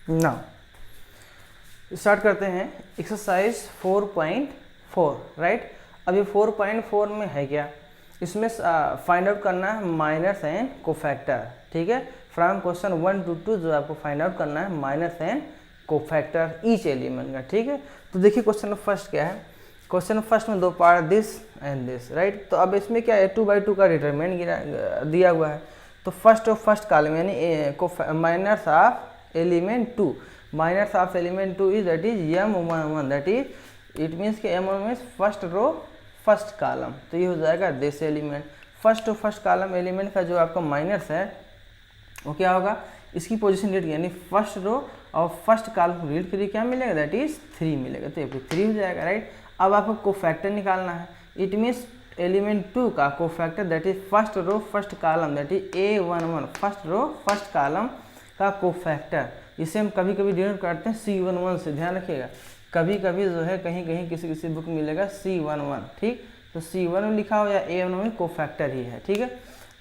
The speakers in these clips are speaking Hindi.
नाउ स्टार्ट करते हैं एक्सरसाइज 4.4, राइट। अब ये 4.4 में है क्या, इसमें फाइंड आउट करना है माइनस एंड कोफैक्टर, ठीक है। फ्रॉम क्वेश्चन 1 to 2 जो आपको फाइंड आउट करना है minus and cofactor each element का, ठीक है। तो देखिए क्वेश्चन फर्स्ट क्या है, क्वेश्चन फर्स्ट में दो part this and this, right. तो अब इसमें क्या है 2/2 का डिटरमिनेंट दिया हुआ है। तो फर्स्ट ऑफ फर्स्ट कॉलम यानी minus of element 2, minus of element 2 is that is m11, that is it means कि m1 means first row first column. तो ये हो जाएगा this element, first of first column element का जो आपका माइनस है वो क्या होगा, इसकी पोजीशन डिलीट यानी फर्स्ट रो और फर्स्ट कॉलम को डिलीट करिए, क्या मिलेगा, दैट इज 3 मिलेगा। तो ये 3 हो जाएगा, राइट। अब आपको कोफैक्टर निकालना है, इट मीन्स एलिमेंट 2 का cofactor that is first row first column that is a11, first row first column का कोफैक्टर। इसे हम कभी कभी डिनोट करते हैं C11 से, ध्यान रखिएगा। कभी कभी जो है कहीं कहीं किसी किसी बुक में मिलेगा C11, ठीक। तो C1 में लिखा हो या A11 में कोफैक्टर ही है, ठीक है।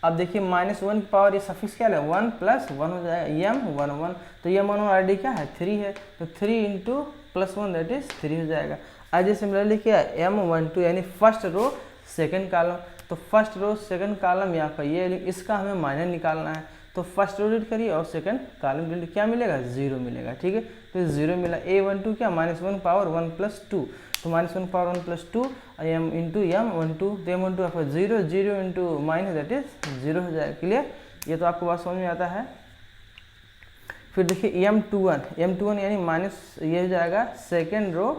अब देखिए -1 की पावर ये सफिक्स क्या है 1 + 1 हो जाएगा m11। तो m11 ऑलरेडी क्या है 3 है, तो 3 × +1 दैट इज 3 हो जाएगा। आज सिमिलरली क्या है m12 यानी फर्स्ट रो सेकंड कॉलम। तो फर्स्ट रो सेकंड कॉलम यहाँ पर ये इसका हमें माइनस निकालना है। तो फर्स्ट रो डिलीट करिए और सेकंड कॉलम डिलीट, क्या मिलेगा 0 मिलेगा, ठीक है। तो 0 मिला। a12 क्या -1 पावर 1 + 2, तो -1 पावर 1 + 2 m × m12, तो m12 आपका 0, 0 × माइनस दैट इज 0 हो जाएगा। क्लियर, ये तो आपको बात समझ में आता है। फिर देखिए m21 यानी माइनस ये हो जाएगा second row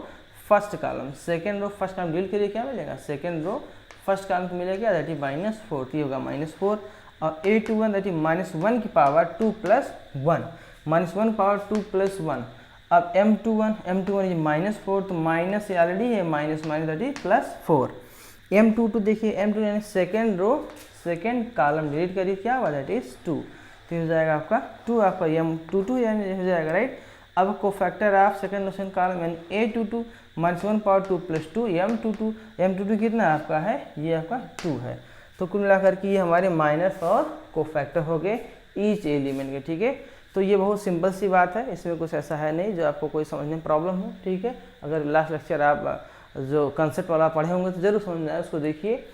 first column, second row first column delete करिए, क्या मिलेगा सेकेंड रो फर्स्ट कॉलम को मिलेगा दैट इज -4, तो ये होगा -4। और a21 दैट इज -1 की पावर 2 + 1, -1 पावर 2 + 1। अब m21 ये -4, तो माइनस ये ऑलरेडी है माइनस दैट इज +4। m22 देखिए m2 यानी second row second column delete करिए, क्या हुआ दैट इज 2, तो हो जाएगा आपका 2 आपका m22 यानी हो जाएगा, राइट। अब cofactor of second row second column यानी a22 -1 पावर 2 + 2 m22 कितना आपका है, ये आपका 2 है। तो कुल मिलाकर के ये हमारे माइनस और कोफैक्टर हो गए ईच एलिमेंट के, ठीक है। तो ये बहुत सिंपल सी बात है, इसमें कुछ ऐसा है नहीं जो आपको कोई समझने में प्रॉब्लम हो, ठीक है। अगर लास्ट लेक्चर आप जो कंसेप्ट वाला पढ़े होंगे तो जरूर समझ में आए, उसको देखिए।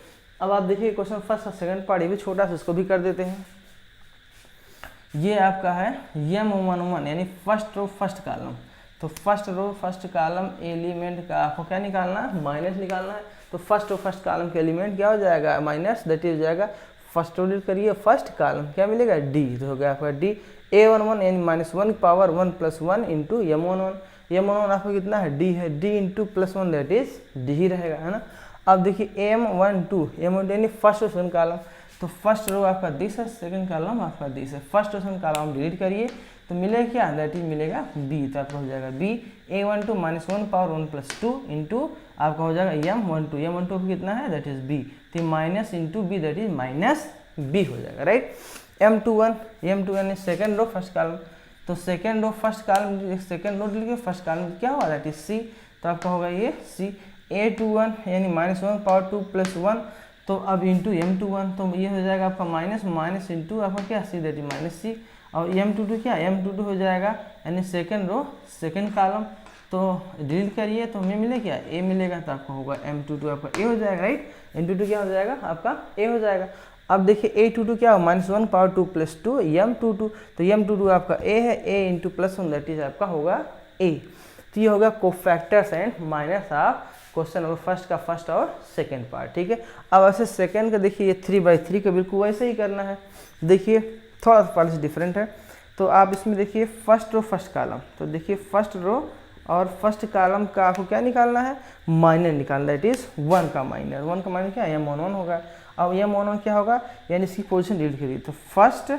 अब आप देखिए क्वेश्चन फर्स्ट और सेकंड पार्ट ये भी छोटा सा, इसको भी कर देते हैं। ये आपका है m11 यानी फर्स्ट रो फर्स्ट कॉलम। तो first row first column element का आपको क्या निकालना है, माइनस निकालना है। तो फर्स्ट रो फर्स्ट कॉलम के एलिमेंट क्या हो जाएगा माइनस, दैट इज हो जाएगा फर्स्ट रो डिलीट करिए फर्स्ट कॉलम, क्या मिलेगा d, तो हो गया आपका d। a11 यानी -1 की पावर 1 + 1 × m11 आपको कितना है d है, d × +1 दैट इज d ही रहेगा, है ना। अब देखिए m12 यानी फर्स्ट रो सेकंड कॉलम। तो फर्स्ट रो आपका दिस है, सेकंड कॉलम आपका दिस है, first row second column delete करिए तो मिलेगा क्या, दैट इज मिलेगा b, तो आपका हो जाएगा b। a12 -1 पावर 1 + 2 × आपका हो जाएगा m12 कितना है दैट इज b, तो minus × b that is -b हो जाएगा, राइट। m21 यानी सेकंड रो फर्स्ट कॉलम। तो second row first column second row delete first column क्या हुआ दैट इज c, तो आपका होगा ये c। a21 यानी -1 पावर 2 + 1, तो अब इंटू m21, तो ये हो जाएगा आपका माइनस इंटू आपका क्या c दैट इज -c। और m22 क्या m22 हो जाएगा यानी सेकंड रो सेकंड कॉलम। तो डिलीट करिए तो हमें मिले क्या a मिलेगा, तो आपका होगा m22 आपका a हो जाएगा, राइट। m22 क्या हो जाएगा आपका a हो जाएगा। अब देखिए a22 क्या हो -1 पावर 2 + 2 m22, तो m22 आपका a है, a × +1 दैट इज आपका होगा a। तो ये होगा cofactors and minus of question number first का फर्स्ट और सेकंड पार्ट, ठीक है। अब ऐसे सेकंड का देखिए ये 3/3 का बिल्कुल वैसे ही करना है। देखिए थोड़ा सा पार्ट से डिफरेंट है। तो आप इसमें देखिए फर्स्ट रो फर्स्ट कॉलम, तो देखिए फर्स्ट रो और फर्स्ट कॉलम का आपको क्या निकालना है, माइनर निकालना, दैट इज 1 का माइनर क्या है m11 होगा। अब m11 क्या होगा यानी इसकी पोजीशन डिलीट करिए, तो फर्स्ट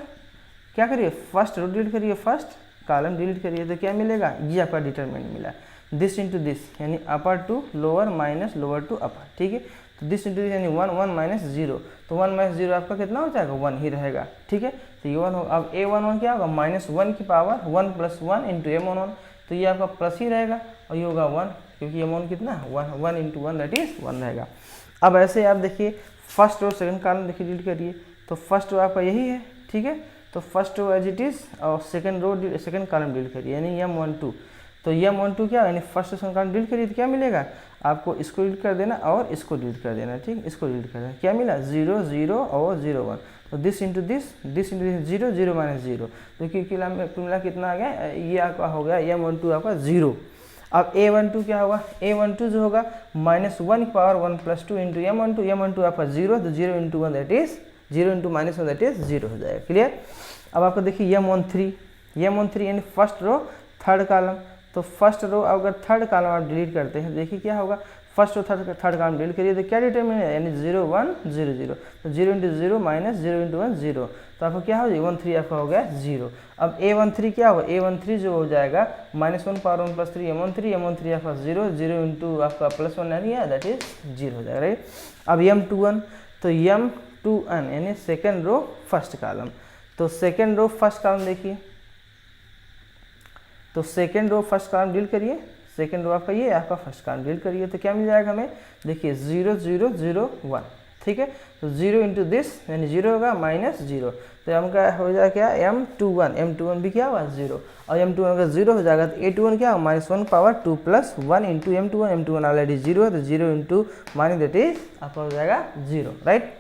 क्या करिए फर्स्ट रो डिलीट करिए फर्स्ट कॉलम डिलीट करिए, तो क्या मिलेगा ये आपका डिटरमिनेंट मिला, दिस × दिस यानी upper to lower minus lower to upper, ठीक है। तो दिस × दिस यानी 1 - 0, तो 1 - 0 आपका कितना हो जाएगा 1 ही रहेगा, ठीक है। तो ये 1 होगा। अब a11 क्या होगा -1 की पावर 1 + 1 × m11, तो ये आपका प्लस ही रहेगा और ये होगा 1, क्योंकि m1 कितना 1 × 1 दैट इज 1 रहेगा। अब ऐसे आप देखिए फर्स्ट रो सेकंड कॉलम देखिए डिलीट करिए, तो फर्स्ट रो आपका यही है, ठीक है। तो first row as it is और सेकंड कॉलम डिलीट करिए, यानी M12। तो M12 क्या, यानी फर्स्ट सेकंड कॉलम डिलीट करिए तो क्या मिलेगा आपको, इसको डिलीट कर देना और इसको डिलीट कर देना, ठीक, इसको डिलीट कर देना। क्या मिला, 0 0 और 0 1। तो दिस इंटू दिस 0 0 माइनस 0, तो कुल कितना आ गया, ये आपका हो गया M12 आपका 0। अब A12 क्या होगा, A12 जो होगा -1 की पावर 1 + 2 इंटू M12 आपका 0, तो 0 into 1 that is 0 into -1 that is 0 हो जाएगा। क्लियर। अब आपको देखिए M13 यानी फर्स्ट रो थर्ड कॉलम। तो फर्स्ट रो अगर थर्ड कॉलम आप डिलीट करते हैं, देखिए क्या होगा, first row third column delete करिए तो क्या डिटरमिनेंट है, यानी 0 1 0 0, तो 0 इंटू 0 माइनस 0 इंटू 1 0, तो आपको क्या हो जाएगा, 13 आपका हो गया 0। अब A13 क्या होगा, A13 जो हो जाएगा -1 पावर 1 + 3 M13 आपका 0 0 इंटू आपका +1 यानी दैट इज 0 हो जाएगा, राइट। अब M21, तो M21 यानी सेकेंड रो फर्स्ट कॉलम। तो सेकेंड रो फर्स्ट कॉलम देखिए, तो second row first column delete करिए, सेकेंड रो आपका ये आपका फर्स्ट कॉलम डिलीट करिए, तो क्या मिल जाएगा हमें, देखिए 0 0 0 1, ठीक है। तो 0 इंटू दिस यानी 0 होगा -0, तो हम का हो जाएगा क्या, M21 भी क्या होगा 0, और M21 अगर 0 हो जाएगा तो A21 क्या होगा, -1 पावर 2 + 1 इंटू M21 ऑलरेडी 0 है, तो 0 इंटू माइनस दैट इज आपका हो जाएगा 0, राइट।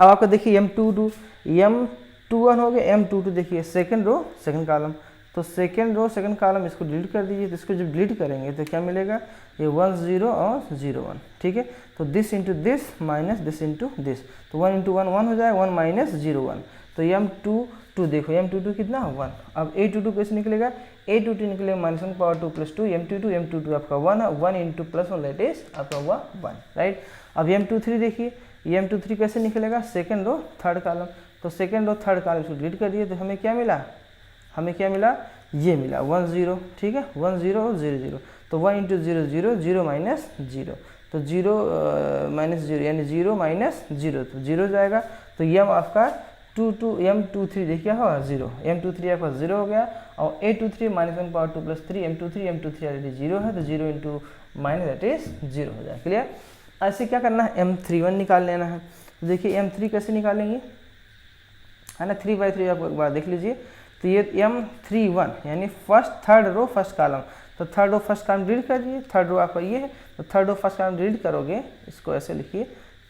अब आपका देखिए M21 हो गया, M22 देखिए सेकेंड रो सेकेंड कॉलम। तो सेकेंड रो सेकेंड कॉलम इसको डिलीट कर दीजिए, तो इसको जब डिलीट करेंगे तो क्या मिलेगा, ये 1 0 और 0 1, ठीक है। तो this into this minus this into this, तो 1 इंटू 1 1 हो जाएगा, 1 माइनस 0 1, तो M22 देखो M22 कितना 1। अब A22 कैसे निकलेगा, A22 निकलेगा -1 पावर 2 + 2 M22 आपका 1 है, 1 इंटू +1 दैट इज आपका हुआ 1, राइट। अब M23 देखिए, M23 कैसे निकलेगा, सेकेंड रो थर्ड कॉलम। तो सेकेंड रो थर्ड कॉलम इसको डिलीट कर दिए तो हमें क्या मिला, ये मिला 1 0, ठीक है, 1 0 और 0 0, तो 1 इंटू 0 0 0 माइनस 0, तो 0 माइनस 0 यानी 0 माइनस 0, तो 0 जाएगा। तो M आपका M23 देखिए होगा 0, M23 आपका 0 हो गया, और A23 -1 पावर 2 + 3 M23 ऑलरेडी 0 है, तो 0 इंटू माइनस दैट इज 0 हो जाएगा। क्लियर। ऐसे क्या करना है, M31 निकाल लेना है। तो देखिए M3 कैसे निकालेंगे, है ना, 3/3 आप एक बार देख लीजिए। तो ये M31 यानी थर्ड रो फर्स्ट कॉलम, तो third row first column delete कर दिए, थर्ड रो आपका ये है, तो third row first column delete करोगे, इसको ऐसे लिखिए,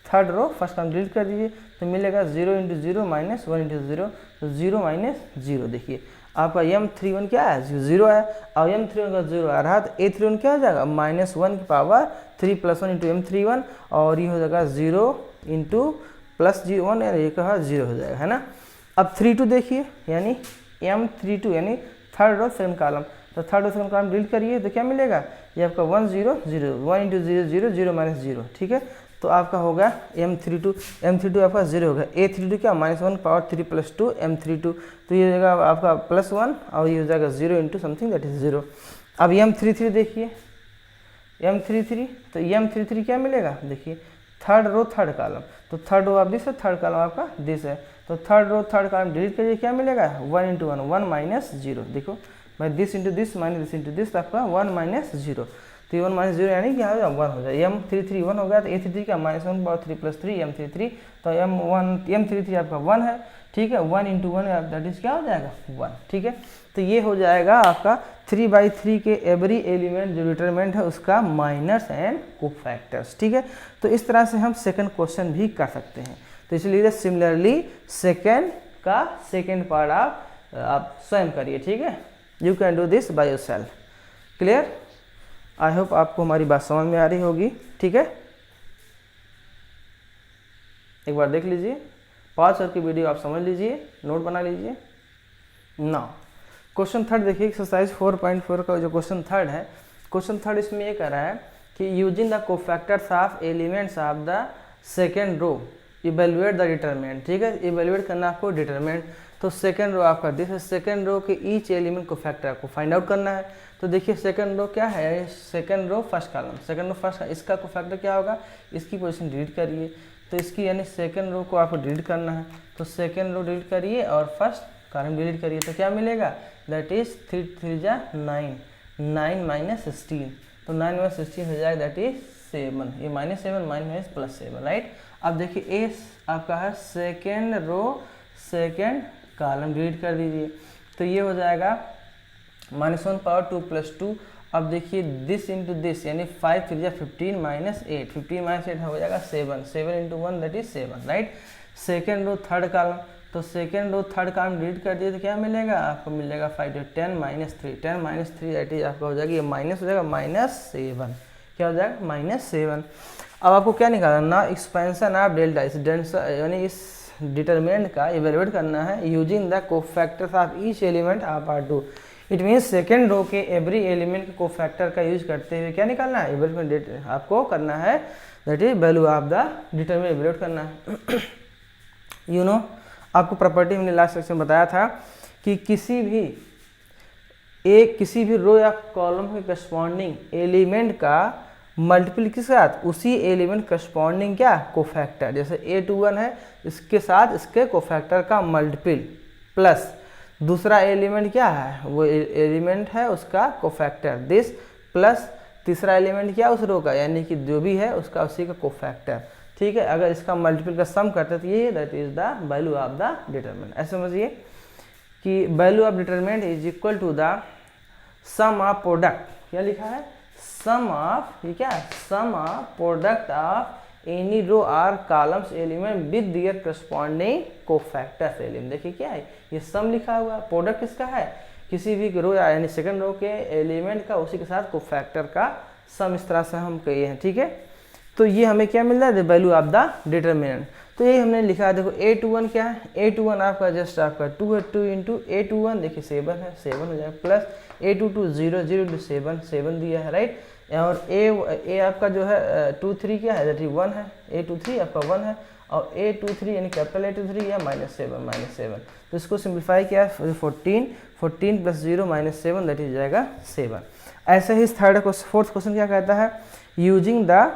third row first column delete कर दीजिए, तो मिलेगा 0 इंटू 0 माइनस 1 इंटू 0, तो 0 माइनस 0, देखिए आपका M31 क्या है, 0 है, और M31 का 0 आ रहा है, तो A31 क्या हो जाएगा, -1 की पावर 3 + 1 इंटू M31, और ये हो जाएगा 0 इंटू +1 यानी ये कहा 0 हो जाएगा, है ना। अब 32 देखिए, यानी M32 यानी थर्ड रो सेकंड कॉलम, तो third row second column delete करिए तो क्या मिलेगा, ये आपका 1 0 0 1 इंटू 0 0 0 माइनस 0, ठीक है। तो आपका होगा M32 आपका 0 होगा, A32 क्या -1 पावर 3 + 2 M32, तो ये हो जाएगा आपका +1 और ये हो जाएगा 0 इंटू समथिंग दैट इज 0। अब M33 देखिए, M33 तो M33 क्या मिलेगा, देखिए थर्ड रो थर्ड कॉलम, तो थर्ड रो आप दिस है, थर्ड कॉलम आपका दिस है, तो third row third column delete करिए, क्या मिलेगा 1 इंटू 1 1 माइनस 0, देखो भाई this into this minus this into this, आपका 1 माइनस 0, तो 1 माइनस 0 यानी क्या हो जाएगा 1 हो जाएगा। M33 1 हो गया, तो A33 का -1 पावर 3 + 3 M33, तो M33 आपका 1 है, ठीक है, 1 इंटू 1 दैट इज क्या हो जाएगा 1, ठीक है। तो ये हो जाएगा आपका 3/3 के एवरी एलिमेंट जो डिटरमिनेंट है उसका माइनस एंड कोफैक्टर्स, ठीक है। तो इस तरह से हम सेकंड क्वेश्चन भी कर सकते हैं। तो इसलिए सिमिलरली सेकंड का सेकंड पार्ट आप स्वयं करिए, ठीक है, you can do this by yourself. Clear. I hope आपको हमारी बात समझ में आ रही होगी, ठीक है। एक बार देख लीजिए, पॉज करके वीडियो आप समझ लीजिए, नोट बना लीजिए। नाउ क्वेश्चन थर्ड देखिए, एक्सरसाइज 4.4 का जो क्वेश्चन थर्ड है, क्वेश्चन थर्ड इसमें ये कह रहा है कि using the cofactors of elements of the second row evaluate the determinant, ठीक है, इवेल्युएट करना आपको डिटरमिनेंट। तो सेकेंड रो आपका दिस है, सेकेंड रो के ईच एलिमेंट को फैक्टर को फाइंड आउट करना है। तो देखिए सेकेंड रो क्या है, second row first column, second row first, इसका को फैक्टर क्या होगा, इसकी पोजीशन डिलीट करिए, तो इसकी यानी सेकेंड रो को आपको डिलीट करना है, तो सेकेंड रो डिलीट करिए और फर्स्ट कॉलम डिलीट करिए, तो क्या मिलेगा, दैट इज 3 3 9 9 माइनस 16, तो 9 माइनस 16 हो जाएगा दैट इज 7, ये -7 माइनस +7, राइट। अब देखिए ए आपका है second row second column delete कर दीजिए। तो ये हो जाएगा -1 पावर 2 + 2। अब देखिए दिस इंटू दिस यानी 5 3 जा 15 -8, 15 -8 हो जाएगा 7, 7 into 1 that is 7, right. Second row third column, तो second row third column delete कर दिए तो क्या मिलेगा आपको, मिलेगा 5 10 -3, 10 -3 दैट इज आपका हो जाएगा, ये माइनस हो जाएगा -7, क्या हो जाएगा -7। अब आपको क्या निकालना ना, एक्सपेंशन ऑफ डेल्टा, इस डेल्टा यानी इस डिटरमिनेंट का इवेलुएट करना है using the cofactors of each element of R2। It means second row के एवरी एलिमेंट के कोफैक्टर का यूज करते हुए क्या निकालना है, इवेलुएट आपको करना है, that is value of the determinant evaluate करना है। यू नो आपको प्रॉपर्टी हमने लास्ट सेक्शन में बताया था कि किसी भी रो या कॉलम के करस्पॉन्डिंग एलिमेंट का मल्टीपल के साथ उसी एलिमेंट करस्पॉन्डिंग क्या कोफैक्टर, जैसे A21 है इसके साथ इसके कोफैक्टर का मल्टीपल प्लस दूसरा एलिमेंट क्या है, वो एलिमेंट है उसका कोफैक्टर दिस, प्लस तीसरा एलिमेंट क्या उस रो का यानी कि जो भी है उसका उसी का कोफैक्टर, ठीक है। अगर इसका मल्टीपल का सम करते तो ये that is the value of the determinant. ऐसे समझिए कि value of determinant is equal to the sum of product, क्या लिखा है, सम ऑफ, ये क्या है, sum of product of any row or columns element with their corresponding cofactors element. देखिए क्या है, ये सम लिखा हुआ है, प्रोडक्ट किसका है, किसी भी रो यानी सेकंड रो के एलिमेंट का उसी के साथ कोफैक्टर का सम, इस तरह से हम कहिए हैं, ठीक है। तो ये हमें क्या मिल रहा है, वैल्यू ऑफ द डिटरमिनेंट। तो ये हमने लिखा है, देखो A21 क्या है, A21 आपका जस्ट आपका 2 है, 2 इंटू A21 देखिए 7 है, 7 हो जाएगा, प्लस A22 0, 0 इंटू 7, 7 दिया है, राइट। और A आपका जो है 23 क्या है, दैट इज 1 है, A23 आपका 1 है, और A23 यानी कैपिटल A23 या -7, तो इसको सिंप्लीफाई किया 14 + 0 -7 दैट इज जाएगा 7। ऐसे ही फोर्थ क्वेश्चन क्या कहता है, using the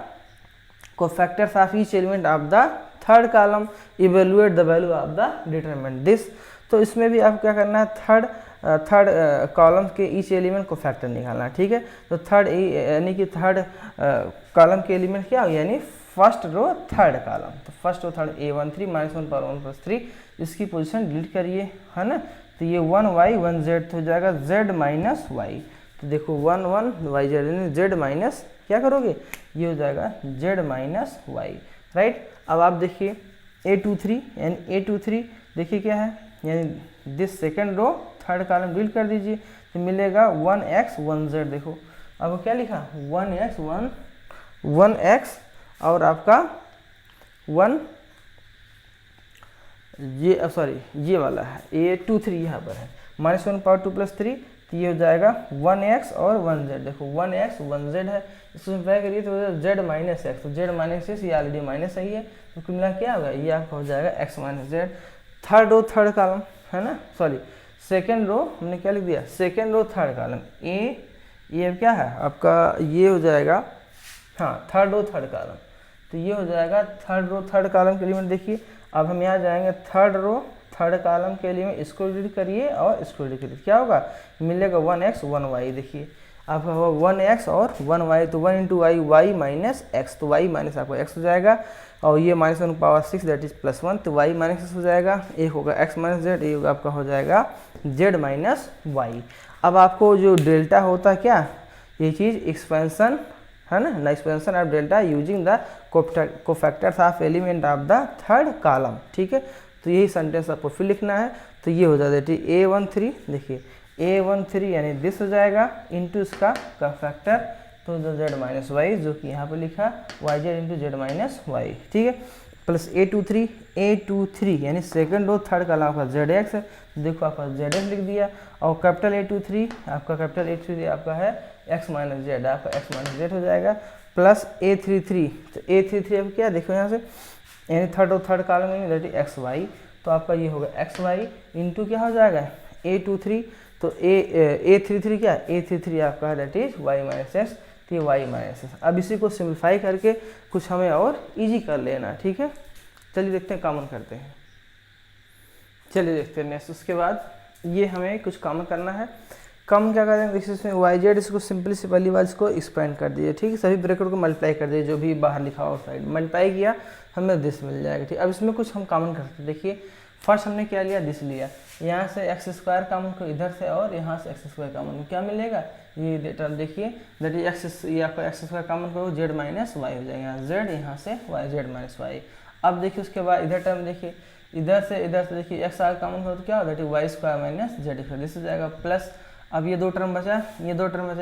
cofactors of each element of the third column evaluate the value of the determinant this. तो इसमें भी आपको क्या करना है, थर्ड कॉलम के ईच एलिमेंट को फैक्टर निकालना है, ठीक है। तो थर्ड यानी कि थर्ड कॉलम के एलिमेंट क्या हो, यानी फर्स्ट रो थर्ड कॉलम, तो फर्स्ट रो थर्ड A13 -1 पर 1 + 3, इसकी पोजीशन डिलीट करिए, है ना। तो ये 1y 1z हो जाएगा z - y, तो देखो 1 1 y z यानी z माइनस क्या करोगे, ये हो जाएगा z - y, राइट। अब आप देखिए A23 यानी A23 देखिए क्या है, यानी this second row third column delete कर दीजिए तो मिलेगा 1x 1z। देखो आपको क्या लिखा, 1x और आपका 1 ये सॉरी ये वाला है A23 यहाँ पर है, -1 पावर 2 + 3, तो ये हो जाएगा 1x और 1z। देखो 1x 1z है, इसको सिंप्लाई करिए तो z - x, तो z - x ये ऑलरेडी माइनस ही है, तो कुल मिला क्या होगा, ये आपका हो जाएगा x - z। Third row third column है ना, सॉरी सेकेंड रो हमने क्या लिख दिया, सेकेंड रो थर्ड कॉलम ये क्या है आपका, ये हो जाएगा हाँ थर्ड रो थर्ड कॉलम, तो ये हो जाएगा थर्ड रो थर्ड कॉलम के एलिमेंट। देखिए अब हम यहाँ जाएंगे थर्ड रो थर्ड कॉलम के एलिमेंट, इसको डिलीट करिए और इसको डिलीट करिए, क्या होगा, मिलेगा 1x 1y। देखिए आपका होगा 1x और 1y, तो 1 × y - x, तो y माइनस आपका x हो जाएगा, और ये -1 पावर 6 दैट इज +1, तो y - x हो जाएगा, एक होगा x - z, एक होगा आपका हो जाएगा z - y। अब आपको जो डेल्टा होता है क्या, ये चीज़ एक्सपेंशन है ना, expansion of delta using the cofactors of element of the third column, ठीक है। तो यही सेंटेंस आपको फिर लिखना है, तो ये हो जाता है A13, देखिए A13 यानी दिस हो जाएगा इंटू इसका कोफैक्टर, तो z - y जो कि यहाँ पर लिखा yz इंटू z - y, ठीक है, प्लस A23 यानी सेकंड रो थर्ड कॉलम आपका zx है, देखो आपका zx लिख दिया, और कैपिटल A23 आपका है x - z, आपका x - z हो जाएगा, प्लस A33, तो A33 अब क्या देखो यहाँ से, यानी थर्ड रो थर्ड कॉलम में दैट इज xy, तो आपका ये होगा xy इंटू क्या हो जाएगा A23, तो A33 क्या, A33 आपका है दैट इज y - x, तो ये y - x। अब इसी को सिंप्लीफाई करके कुछ हमें और इजी कर लेना, ठीक है। चलिए देखते हैं, कॉमन करते हैं, चलिए देखते हैं नेक्स्ट। उसके बाद ये हमें कुछ कॉमन करना है, कम क्या करेंगे, देखिए इसमें yz इसको सिंपली से पहली बार इसको एक्सपेंड कर दीजिए, ठीक है, सभी ब्रैकेट को मल्टीप्लाई कर दीजिए, जो भी बाहर लिखा हो साइड मल्टीप्लाई किया हमें दिस मिल जाएगा, ठीक। अब इसमें कुछ हम कॉमन करते हैं, देखिए फर्स्ट हमने क्या लिया, दिस लिया, यहाँ से एक्स स्क्वायर कॉमन को इधर से और यहाँ से एक्स स्क्वायर कॉमन को क्या मिलेगा, ये टर्म देखिए दैट इज एक्स, ये आपका एक्स स्क्वायर कॉमन करो जेड माइनस वाई हो जाएगा, यहाँ जेड यहाँ से वाई जेड माइनस वाई। अब देखिए उसके बाद इधर टर्म देखिए, इधर से देखिए एक्स आर कॉमन करो तो क्या हो, that is Y square minus Z square, this हो जाएगा प्लस। अब ये दो टर्म बचा,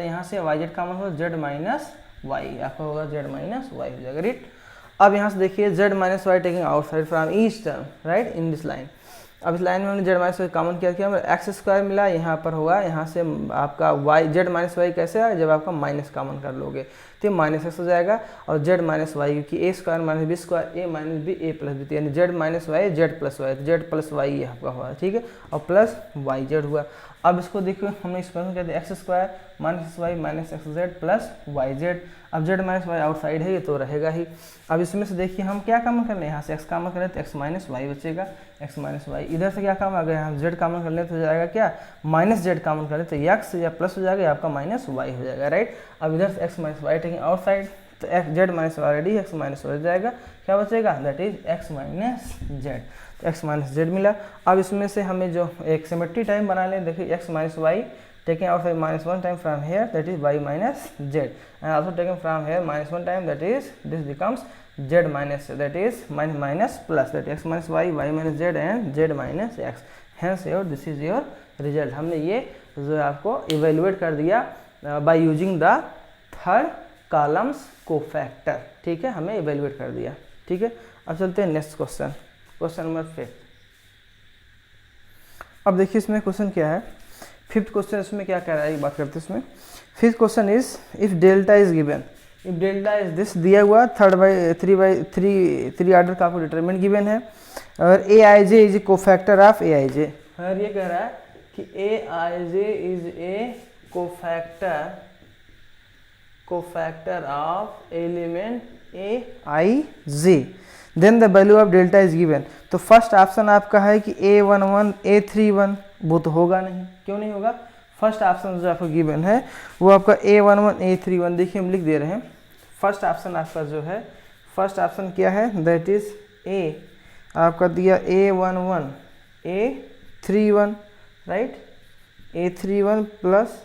यहाँ से वाई जेड कॉमन करो जेड माइनस वाई, आपका होगा जेड माइनस वाई हो जाएगा, राइट। अब यहाँ से देखिए Z minus Y taking outside from each term, right, in this line. अब इस लाइन में हमने जेड माइनस वाई कॉमन किया, हमें एक्स स्क्वायर मिला, यहाँ पर होगा यहाँ से आपका वाई जेड माइनस वाई कैसे आएगा, जब आपका माइनस कॉमन कर लोगे तो माइनस एक्स हो जाएगा, और जेड माइनस वाई क्योंकि A square minus B square A minus B A plus B, यानी Z minus Y Z plus Y, तो जेड प्लस वाई ये आपका हुआ, ठीक है, और प्लस वाई जेड हुआ। अब इसको देखो हमने एक्सपेंशन कहते हैं X square minus Y minus X Z plus Y Z. अब जेड माइनस वाई आउटसाइड है ये तो रहेगा ही। अब इसमें से देखिए हम क्या कॉमन कर लें, यहाँ से एक्स कॉमन कर लें तो एक्स माइनस वाई बचेगा, एक्स माइनस वाई। इधर से क्या काम आ गया, हम जेड कॉमन कर लें तो हो जाएगा क्या, माइनस जेड कॉमन कर लें तो एक्स या प्लस हो जाएगा, आपका माइनस वाई हो जाएगा, राइट। अब इधर से x minus Y taking outside तो x z minus already x minus हो जाएगा, क्या बचेगा, that is x minus z, तो एक्स माइनस जेड मिला। अब इसमें से हमें जो एक सिमेट्री टाइम बना लें, देखिए X minus Y taking outside minus 1 time from here, that is y minus z, and also taken from here minus 1 time, that is this becomes z minus, that is minus plus, that is x minus y, y minus z and z minus x, hence your this is your result। हमने ये जो आपको इवेल्युएट कर दिया by using the third columns cofactor, ठीक है, हमें इवेल्युएट कर दिया, ठीक है। अब चलते हैं नेक्स्ट क्वेश्चन, क्वेश्चन नंबर 5। अब देखिए इसमें क्वेश्चन क्या है, फिफ्थ क्वेश्चन इसमें क्या कह रहा है, बात करते हैं इसमें। Fifth question is if delta is given, if delta is this दिया हुआ 3/3 ऑर्डर का आपको डिटरमिनेंट गिवन है, और A I J is a cofactor of A I J. और ये कह रहा है कि A I J is a cofactor of element A I J, then the value of delta is given. तो फर्स्ट ऑप्शन आपका है कि A11 A31, वो तो होगा नहीं, क्यों नहीं होगा, फर्स्ट ऑप्शन जो आपको गिवन है वो आपका A11 A31, देखिए हम लिख दे रहे हैं। फर्स्ट ऑप्शन आपका जो है, फर्स्ट ऑप्शन क्या है, दैट इज ए आपका दिया A11 A31, right, A31 plus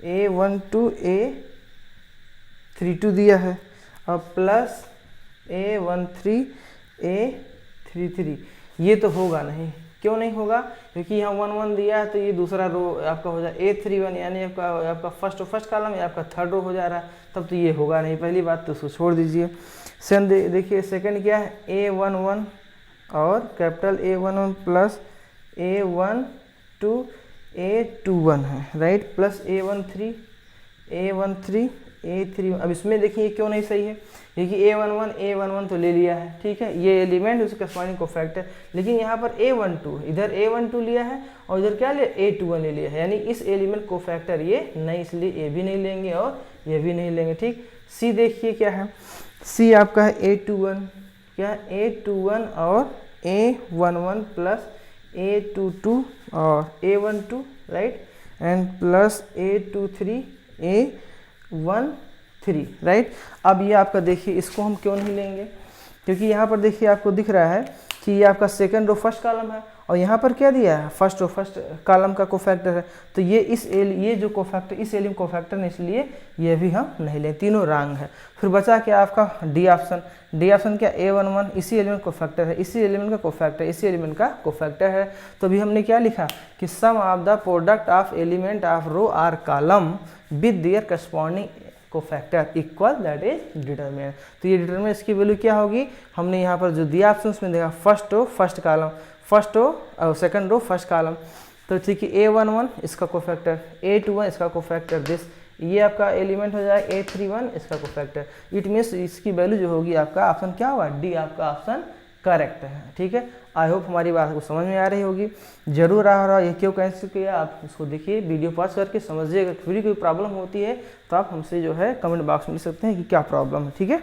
A12 A32 दिया है, और प्लस A13 A33, ये तो होगा नहीं, क्यों नहीं होगा, क्योंकि यहाँ 1 1 दिया है तो ये दूसरा रो आपका हो जाए A31, यानी आपका फर्स्ट कॉलम या आपका थर्ड रो हो जा रहा है, तब तो ये होगा नहीं, पहली बात तो उसको छोड़ दीजिए। देखिए सेकंड क्या है, A11 और capital A11 plus A12 A21 है, राइट, प्लस A13 A31 अब इसमें देखिए क्यों नहीं सही है, क्योंकि A11 तो ले लिया है, ठीक है, ये एलिमेंट उसके करस्पॉन्डिंग कोफैक्टर, लेकिन यहाँ पर A12 इधर A12 लिया है और इधर क्या लिया A21 ले लिया है, यानी इस एलिमेंट कोफैक्टर ये नहीं, इसलिए ये भी नहीं लेंगे और ये भी नहीं लेंगे, ठीक। सी देखिए क्या है, सी आपका है A21, क्या है A21 और A11 प्लस A22 और A12, right, and plus A23 A13, right. अब ये आपका देखिए इसको हम क्यों नहीं लेंगे, क्योंकि यहाँ पर देखिए आपको दिख रहा है कि ये आपका सेकंड रो फर्स्ट कॉलम है, और यहाँ पर क्या दिया है, फर्स्ट रो फर्स्ट कॉलम का कोफैक्टर है, तो ये जो कोफैक्टर इस एलिमेंट कोफैक्टर है, इसलिए ये भी हम नहीं लें, तीनों रॉन्ग है। फिर बचा क्या आपका डी ऑप्शन, डी ऑप्शन क्या A11 इसी एलिमेंट कोफैक्टर है, इसी एलिमेंट का कोफैक्टर, इसी एलिमेंट का कोफैक्टर है। तो अभी हमने क्या लिखा कि sum of the product of element of row or column with their corresponding cofactor equal, that is determinant. तो ये डिटरमिनेंट इसकी वैल्यू क्या होगी, हमने यहाँ पर जो दिया ऑप्शन उसमें देखा first row first column, first row और सेकंड रो फर्स्ट कॉलम, तो ठीक है A11 इसका कोफैक्टर, A21 इसका कोफैक्टर, दिस ये आपका एलिमेंट हो जाए A31 इसका कोफैक्टर, इट मीन्स इसकी वैल्यू जो होगी आपका ऑप्शन क्या होगा, डी आपका ऑप्शन करेक्ट है, ठीक है। आई होप हमारी बात को समझ में आ रही होगी, जरूर आ रहा है, ये क्यों कैंसिल किया आप इसको देखिए, वीडियो पॉज करके समझिएगा, फिर कोई प्रॉब्लम होती है तो आप हमसे जो है कमेंट बॉक्स में लिख सकते हैं कि क्या प्रॉब्लम है, ठीक है।